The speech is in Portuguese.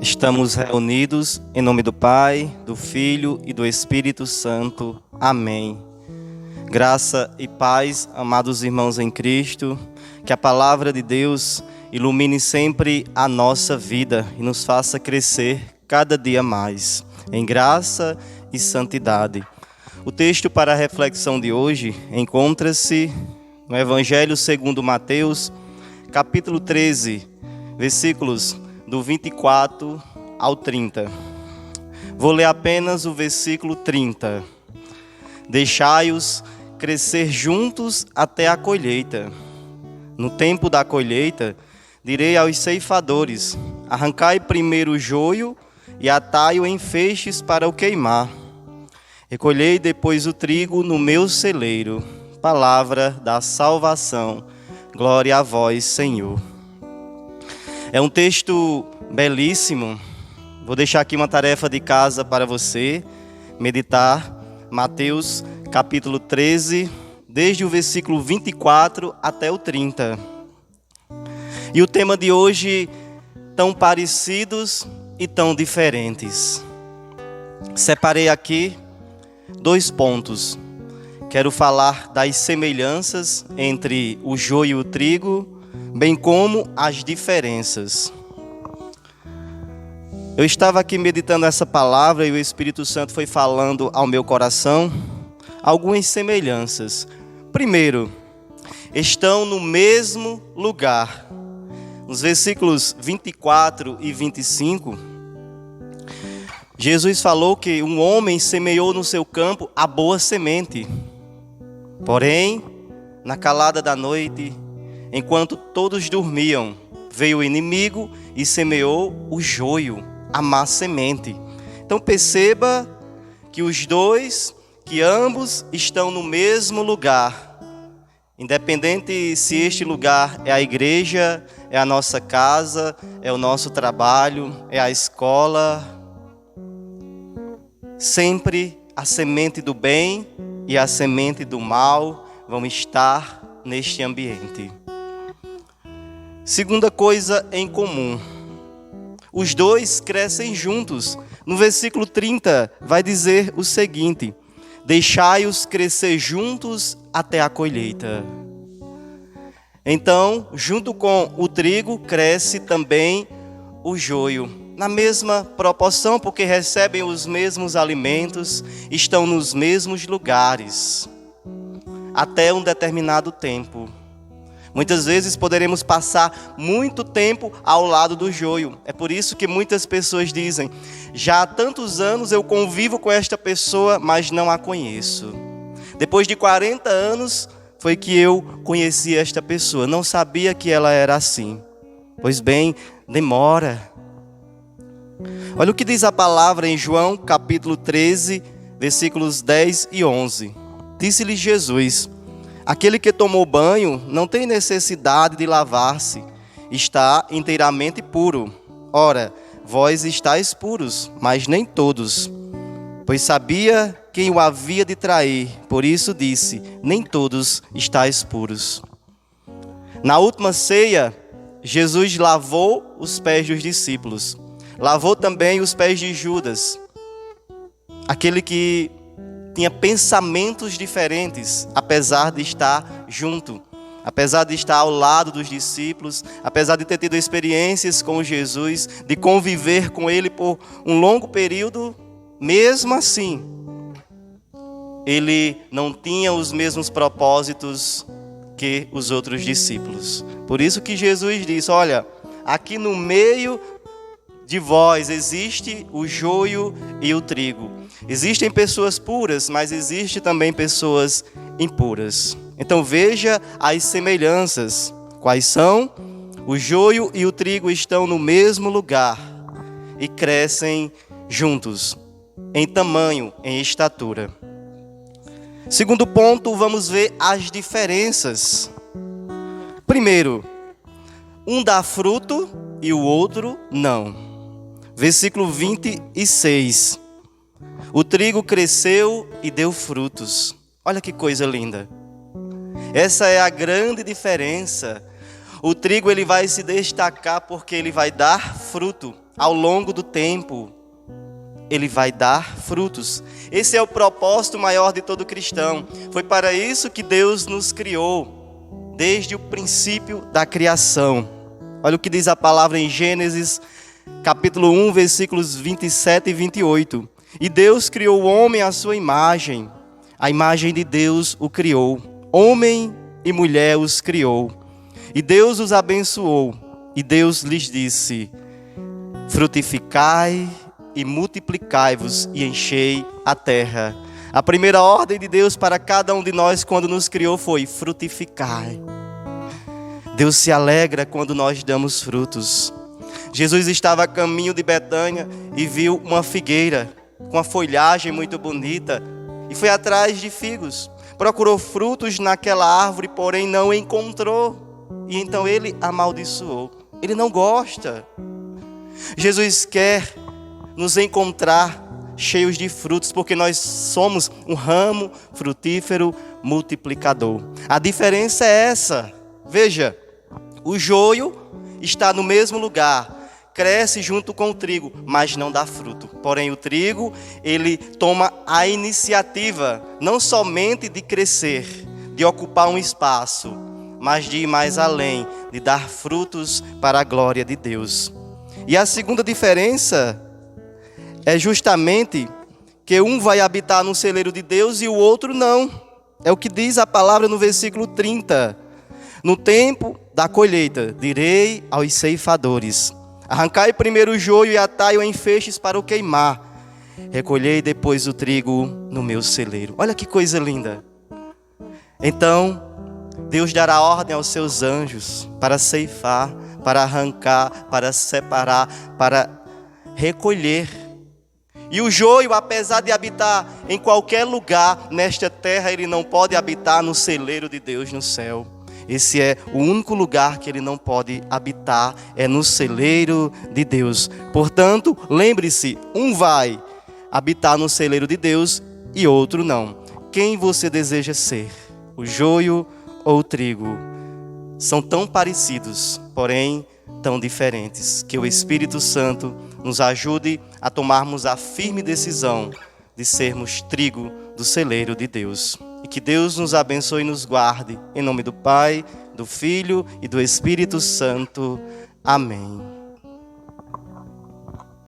Estamos reunidos em nome do Pai, do Filho e do Espírito Santo. Amém. Graça e paz, amados irmãos em Cristo, que a palavra de Deus ilumine sempre a nossa vida e nos faça crescer cada dia mais, em graça e santidade. O texto para a reflexão de hoje encontra-se no Evangelho segundo Mateus, capítulo 13, versículos do 24 ao 30. Vou ler apenas o versículo 30. Deixai-os crescer juntos até a colheita. No tempo da colheita, direi aos ceifadores: arrancai primeiro o joio e atai-o em feixes para o queimar. Recolhei depois o trigo no meu celeiro. Palavra da salvação. Glória a vós, Senhor. É um texto belíssimo. Vou deixar aqui uma tarefa de casa para você meditar. Mateus capítulo 13, desde o versículo 24 até o 30. E o tema de hoje, tão parecidos e tão diferentes. Separei aqui 2 pontos. Quero falar das semelhanças entre o joio e o trigo, bem como as diferenças. Eu estava aqui meditando essa palavra e o Espírito Santo foi falando ao meu coração algumas semelhanças. Primeiro, estão no mesmo lugar. Nos versículos 24 e 25, Jesus falou que um homem semeou no seu campo a boa semente. Porém, na calada da noite, enquanto todos dormiam, veio o inimigo e semeou o joio, a má semente. Então perceba que que ambos estão no mesmo lugar. Independente se este lugar é a igreja, é a nossa casa, é o nosso trabalho, é a escola. Sempre a semente do bem e a semente do mal vão estar neste ambiente. Segunda coisa em comum: os dois crescem juntos. No versículo 30 vai dizer o seguinte: deixai-os crescer juntos até a colheita. Então, junto com o trigo, cresce também o joio. Na mesma proporção, porque recebem os mesmos alimentos, estão nos mesmos lugares, até um determinado tempo. Muitas vezes poderemos passar muito tempo ao lado do joio. É por isso que muitas pessoas dizem: já há tantos anos eu convivo com esta pessoa, mas não a conheço. Depois de 40 anos foi que eu conheci esta pessoa. Não sabia que ela era assim. Pois bem, demora. Olha o que diz a palavra em João capítulo 13, versículos 10 e 11. Disse-lhe Jesus: aquele que tomou banho não tem necessidade de lavar-se, está inteiramente puro. Ora, vós estáis puros, mas nem todos. Pois sabia quem o havia de trair, por isso disse: nem todos estáis puros. Na última ceia, Jesus lavou os pés dos discípulos. Lavou também os pés de Judas, aquele que tinha pensamentos diferentes, apesar de estar junto, apesar de estar ao lado dos discípulos, apesar de ter tido experiências com Jesus, de conviver com ele por um longo período. Mesmo assim, ele não tinha os mesmos propósitos que os outros discípulos. Por isso que Jesus disse: olha, aqui no meio de vós existe o joio e o trigo. Existem pessoas puras, mas existem também pessoas impuras. Então veja as semelhanças. Quais são? O joio e o trigo estão no mesmo lugar e crescem juntos, em tamanho, em estatura. Segundo ponto, vamos ver as diferenças. Primeiro, um dá fruto e o outro não. Versículo 26. O trigo cresceu e deu frutos. Olha que coisa linda. Essa é a grande diferença. O trigo ele vai se destacar porque ele vai dar fruto ao longo do tempo. Ele vai dar frutos. Esse é o propósito maior de todo cristão. Foi para isso que Deus nos criou, desde o princípio da criação. Olha o que diz a palavra em Gênesis, capítulo 1, versículos 27 e 28. E Deus criou o homem à sua imagem. A imagem de Deus o criou. Homem e mulher os criou. E Deus os abençoou. E Deus lhes disse: frutificai e multiplicai-vos e enchei a terra. A primeira ordem de Deus para cada um de nós quando nos criou foi: frutificai. Deus se alegra quando nós damos frutos. Jesus estava a caminho de Betânia e viu uma figueira com uma folhagem muito bonita e foi atrás de figos. Procurou frutos naquela árvore, porém não encontrou. E então ele amaldiçoou. Ele não gosta. Jesus quer nos encontrar cheios de frutos, porque nós somos um ramo frutífero multiplicador. A diferença é essa. Veja, o joio está no mesmo lugar, cresce junto com o trigo, mas não dá fruto. Porém, o trigo, ele toma a iniciativa, não somente de crescer, de ocupar um espaço, mas de ir mais além, de dar frutos para a glória de Deus. E a segunda diferença é justamente que um vai habitar no celeiro de Deus e o outro não. É o que diz a palavra no versículo 30. No tempo da colheita, direi aos ceifadores: arrancai primeiro o joio e atai-o em feixes para o queimar. Recolhei depois o trigo no meu celeiro. Olha que coisa linda. Então, Deus dará ordem aos seus anjos para ceifar, para arrancar, para separar, para recolher. E o joio, apesar de habitar em qualquer lugar nesta terra, ele não pode habitar no celeiro de Deus no céu. Esse é o único lugar que ele não pode habitar, é no celeiro de Deus. Portanto, lembre-se, um vai habitar no celeiro de Deus e outro não. Quem você deseja ser? O joio ou o trigo? São tão parecidos, porém tão diferentes. Que o Espírito Santo nos ajude a tomarmos a firme decisão de sermos trigo do celeiro de Deus. E que Deus nos abençoe e nos guarde. Em nome do Pai, do Filho e do Espírito Santo. Amém.